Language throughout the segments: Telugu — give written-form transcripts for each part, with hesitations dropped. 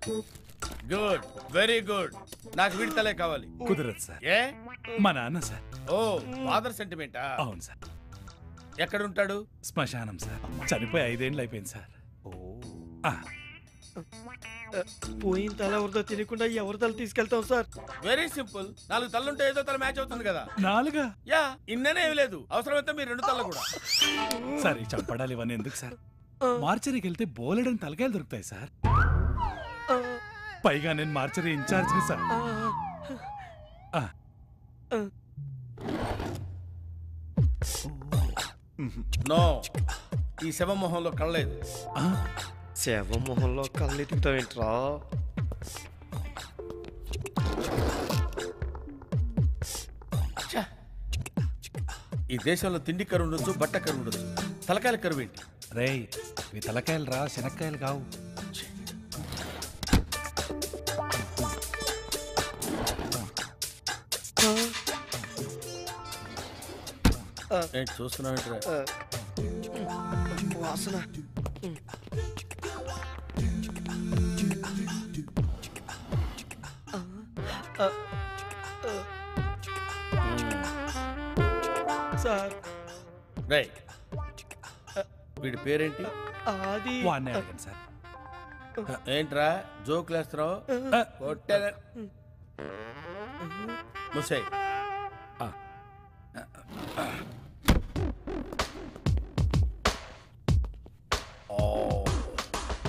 Good, very good. నాకు వీడి తలే కావాలి. కుదరదు సార్. ఏ? మా నాన్న సార్. ఓ, ఫాదర్ సెంటిమెంటా? అవును సార్. ఎక్కడుంటాడు? శ్మశానం సార్. చనిపోయి 5 ఏళ్ళు అయిపోయింది సార్. పోయిన తల ఎవరితో తెలియకుండా ఎవరి తల తీసుకెళ్తాం సార్? Very simple. 4 తల్లుంటే ఏదో తల మ్యాచ్ అవుతుంది కదా. 4? యా, ఇన్ననే ఏమి లేదు. అవసరమైతే మీరు 2 తల్ల కూడా. సార్ ఈ చంపడాలు ఇవన్నీ ఎందుకు సార్? మార్చరీకి వెళ్తే బోలెడని తలకాయలు దొరుకుతాయి సార్. పైగా నేను మార్చరీ ఇన్ఛార్జ్ని సార్. నో, ఈ శవమొహంలో కళ్ళలేదు. శవ మొహంలో కళ్ళు ఎత్తుకుతావేంట్రా? ఈ దేశంలో తిండి కరువు ఉండొచ్చు, బట్ట కరువు ఉండొచ్చు, తలకాయల కరువు ఏంటి? రేయ్, ఇవి తలకాయలు రా, శనక్కాయలు కావు. ఏంటి చూస్తున్నావు? వాసన. సార్ రై, వీడి పేరేంటి? అది వాడిని అడగండి సార్. ఏంట్రా జోకులు వేస్తున్నావు? ముసై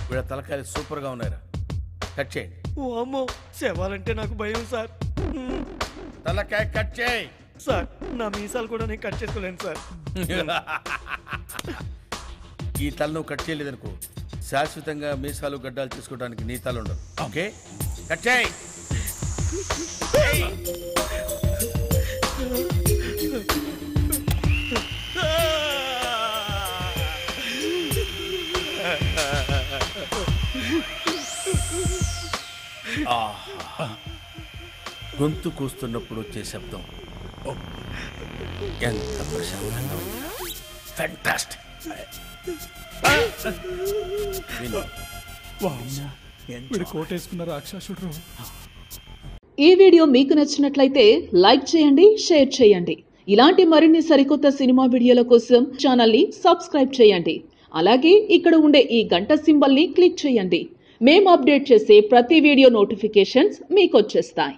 వీళ్ళ తలకాయలు సూపర్ గా ఉన్నాయిరా. కట్ చేయండి. ఓ అమ్మో, శవాలంటే నాకు భయం సార్. తలకాయ కట్ చేయి. సార్ నా మీసాలు కూడా నేను కట్ చేసుకోలేను సార్. ఈ తల నువ్వు కట్ చేయలేదనుకో, శాశ్వతంగా మీసాలు గడ్డాలు తీసుకోవడానికి నీ తల ఉండదు. ఓకే, కట్ చేయి. గొంతు కూస్తున్నప్పుడు వచ్చే శబ్దం ఎంత ప్రశాంతంగా ఉంది. ఫ్యాంటాస్టిక్. వీడు కోటేసుకున్న రాక్షసుడు. ఈ వీడియో మీకు నచ్చినట్లయితే లైక్ చేయండి, షేర్ చేయండి. ఇలాంటి మరిన్ని సరికొత్త సినిమా వీడియోల కోసం ఛానల్ని సబ్స్క్రైబ్ చేయండి. అలాగే ఇక్కడ ఉండే ఈ గంట సింబల్ని క్లిక్ చేయండి. మేము అప్డేట్ చేసే ప్రతి వీడియో నోటిఫికేషన్స్ మీకు వచ్చేస్తాయి.